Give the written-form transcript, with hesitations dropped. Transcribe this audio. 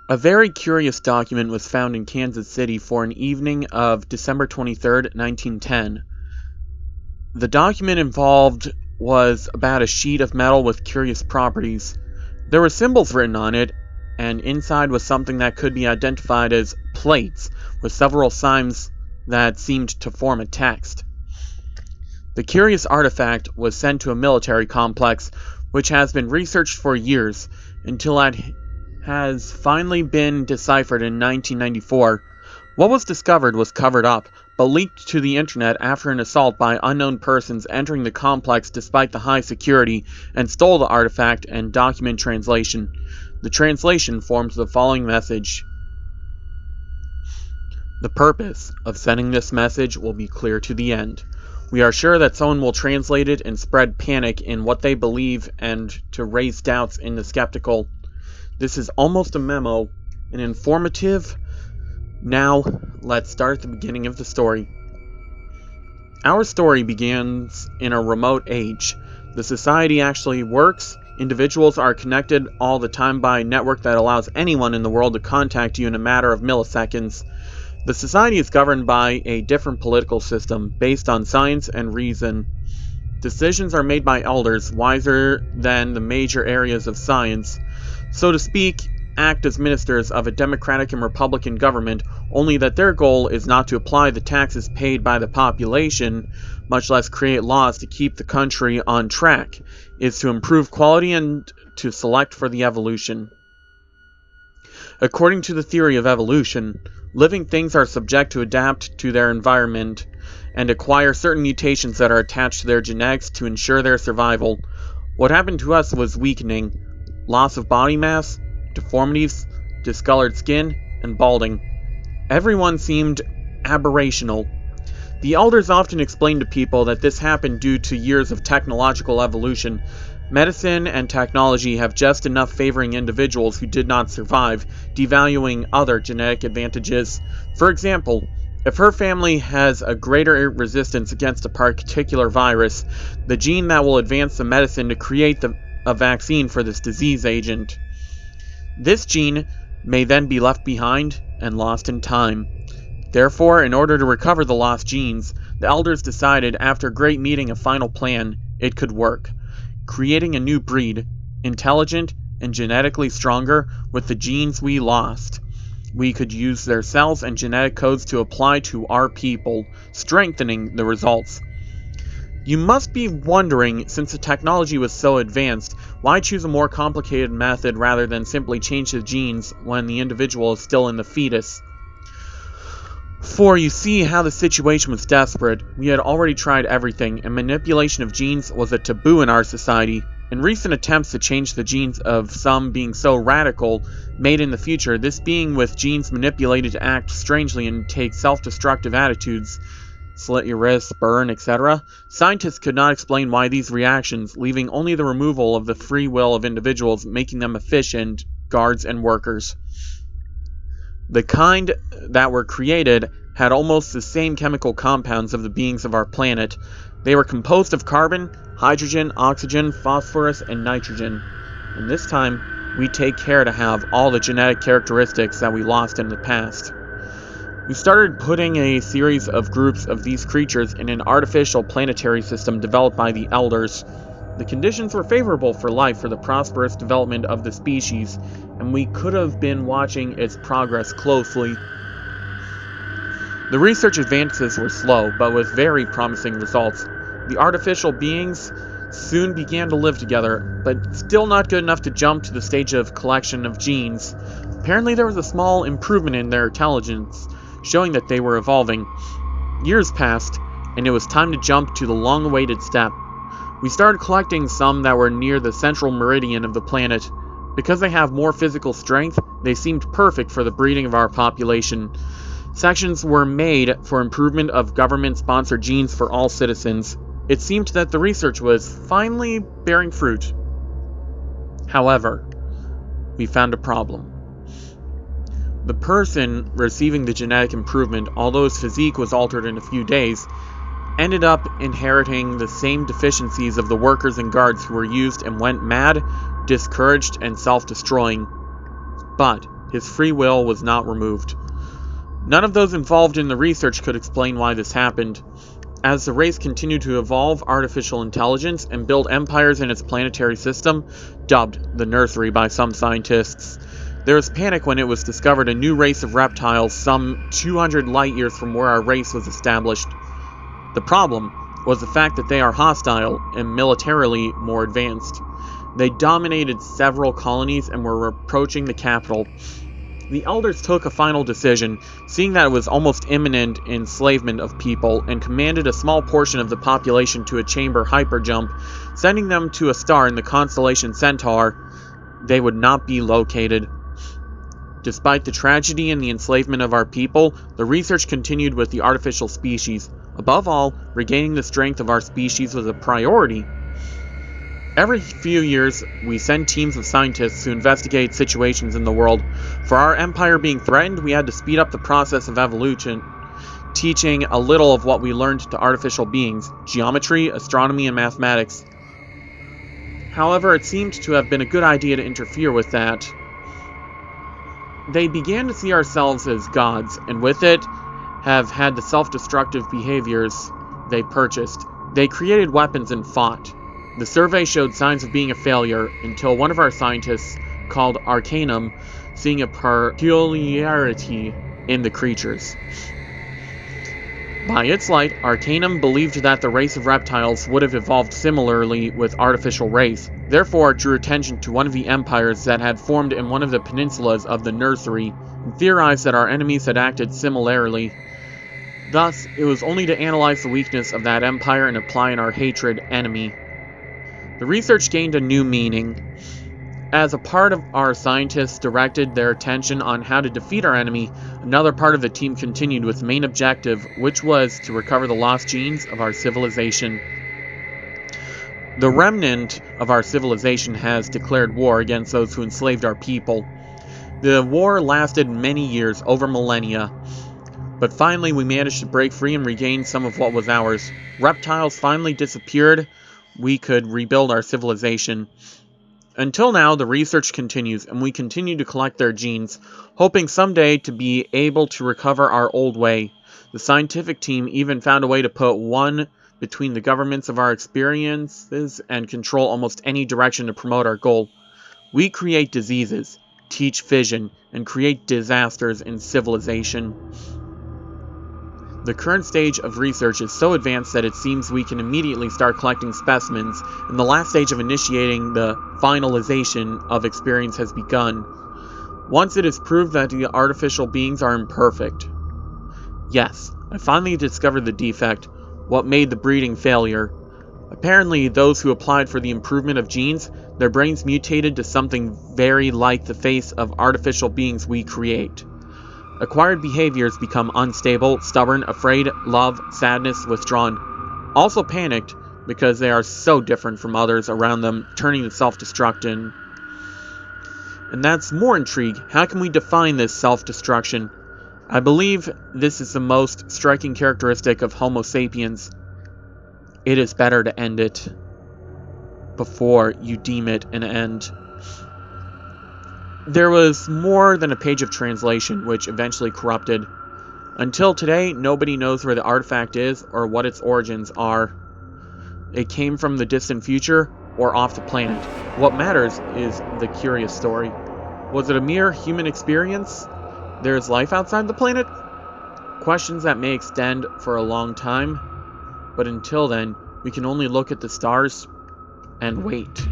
A very curious document was found in Kansas City for an evening of December 23rd, 1910. The document involved was about a sheet of metal with curious properties. There were symbols written on it, and inside was something that could be identified as plates, with several signs that seemed to form a text. The curious artifact was sent to a military complex, which has been researched for years, until it has finally been deciphered in 1994. What was discovered was covered up, but leaked to the internet after an assault by unknown persons entering the complex despite the high security, and stole the artifact and document translation. The translation forms the following message. The purpose of sending this message will be clear to the end. We are sure that someone will translate it and spread panic in what they believe and to raise doubts in the skeptical. This is almost a memo, an informative. Now, let's start at the beginning of the story. Our story begins in a remote age. The society actually works. Individuals are connected all the time by a network that allows anyone in the world to contact you in a matter of milliseconds. The society is governed by a different political system based on science and reason. Decisions are made by elders wiser than the major areas of science. So to speak, act as ministers of a democratic and republican government, only that their goal is not to apply the taxes paid by the population, much less create laws to keep the country on track, is to improve quality and to select for the evolution. According to the theory of evolution, living things are subject to adapt to their environment and acquire certain mutations that are attached to their genetics to ensure their survival. What happened to us was weakening, loss of body mass, deformities, discolored skin, and balding. Everyone seemed aberrational. The elders often explained to people that this happened due to years of technological evolution. Medicine and technology have just enough favoring individuals who did not survive, devaluing other genetic advantages. For example, if her family has a greater resistance against a particular virus, the gene that will advance the medicine to create a vaccine for this disease agent. This gene may then be left behind and lost in time. Therefore, in order to recover the lost genes, the elders decided after a great meeting a final plan. It could work, creating a new breed, intelligent and genetically stronger with the genes we lost. We could use their cells and genetic codes to apply to our people, strengthening the results. You must be wondering, since the technology was so advanced, why choose a more complicated method rather than simply change the genes when the individual is still in the fetus? For you see how the situation was desperate. We had already tried everything, and manipulation of genes was a taboo in our society. In recent attempts to change the genes of some being so radical, made in the future, this being with genes manipulated to act strangely and take self-destructive attitudes, slit your wrists, burn, etc. Scientists could not explain why these reactions, leaving only the removal of the free will of individuals, making them efficient guards and workers. The kind that were created had almost the same chemical compounds of the beings of our planet. They were composed of carbon, hydrogen, oxygen, phosphorus, and nitrogen. And this time, we take care to have all the genetic characteristics that we lost in the past. We started putting a series of groups of these creatures in an artificial planetary system developed by the elders. The conditions were favorable for life for the prosperous development of the species, and we could have been watching its progress closely. The research advances were slow, but with very promising results. The artificial beings soon began to live together, but still not good enough to jump to the stage of collection of genes. Apparently there was a small improvement in their intelligence, showing that they were evolving. Years passed, and it was time to jump to the long-awaited step. We started collecting some that were near the central meridian of the planet. Because they have more physical strength, they seemed perfect for the breeding of our population. Sections were made for improvement of government-sponsored genes for all citizens. It seemed that the research was finally bearing fruit. However, we found a problem. The person receiving the genetic improvement, although his physique was altered in a few days, ended up inheriting the same deficiencies of the workers and guards who were used and went mad, discouraged, and self-destroying. But his free will was not removed. None of those involved in the research could explain why this happened. As the race continued to evolve artificial intelligence and build empires in its planetary system, dubbed the Nursery by some scientists, there was panic when it was discovered a new race of reptiles some 200 light years from where our race was established. The problem was the fact that they are hostile and militarily more advanced. They dominated several colonies and were approaching the capital. The elders took a final decision, seeing that it was almost imminent enslavement of people, and commanded a small portion of the population to a chamber hyperjump, sending them to a star in the constellation Centaur. They would not be located. Despite the tragedy and the enslavement of our people, the research continued with the artificial species. Above all, regaining the strength of our species was a priority. Every few years, we send teams of scientists to investigate situations in the world. For our empire being threatened, we had to speed up the process of evolution, teaching a little of what we learned to artificial beings: geometry, astronomy, and mathematics. However, it seemed to have been a good idea to interfere with that. They began to see ourselves as gods, and with it, have had the self-destructive behaviors they purchased. They created weapons and fought. The survey showed signs of being a failure until one of our scientists, called Arcanum, seeing a peculiarity in the creatures. By its light, Arcanum believed that the race of reptiles would have evolved similarly with artificial race. Therefore, it drew attention to one of the empires that had formed in one of the peninsulas of the Nursery, and theorized that our enemies had acted similarly. Thus, it was only to analyze the weakness of that empire and apply in our hatred enemy. The research gained a new meaning. As a part of our scientists directed their attention on how to defeat our enemy, another part of the team continued with the main objective, which was to recover the lost genes of our civilization. The remnant of our civilization has declared war against those who enslaved our people. The war lasted many years, over millennia. But finally we managed to break free and regain some of what was ours. Reptiles finally disappeared. We could rebuild our civilization. Until now, the research continues, and we continue to collect their genes, hoping someday to be able to recover our old way. The scientific team even found a way to put one between the governments of our experiences and control almost any direction to promote our goal. We create diseases, teach fission, and create disasters in civilization. The current stage of research is so advanced that it seems we can immediately start collecting specimens, and the last stage of initiating the finalization of experience has begun. Once it is proved that the artificial beings are imperfect. Yes, I finally discovered the defect, what made the breeding failure. Apparently, those who applied for the improvement of genes, their brains mutated to something very like the face of artificial beings we create. Acquired behaviors become unstable, stubborn, afraid, love, sadness, withdrawn. Also panicked, because they are so different from others around them, turning to self-destruction. And that's more intrigue. How can we define this self-destruction? I believe this is the most striking characteristic of Homo sapiens. It is better to end it before you deem it an end. There was more than a page of translation, which eventually corrupted. Until today, nobody knows where the artifact is or what its origins are. It came from the distant future or off the planet. What matters is the curious story. Was it a mere human experience? There is life outside the planet? Questions that may extend for a long time, but until then, we can only look at the stars and wait.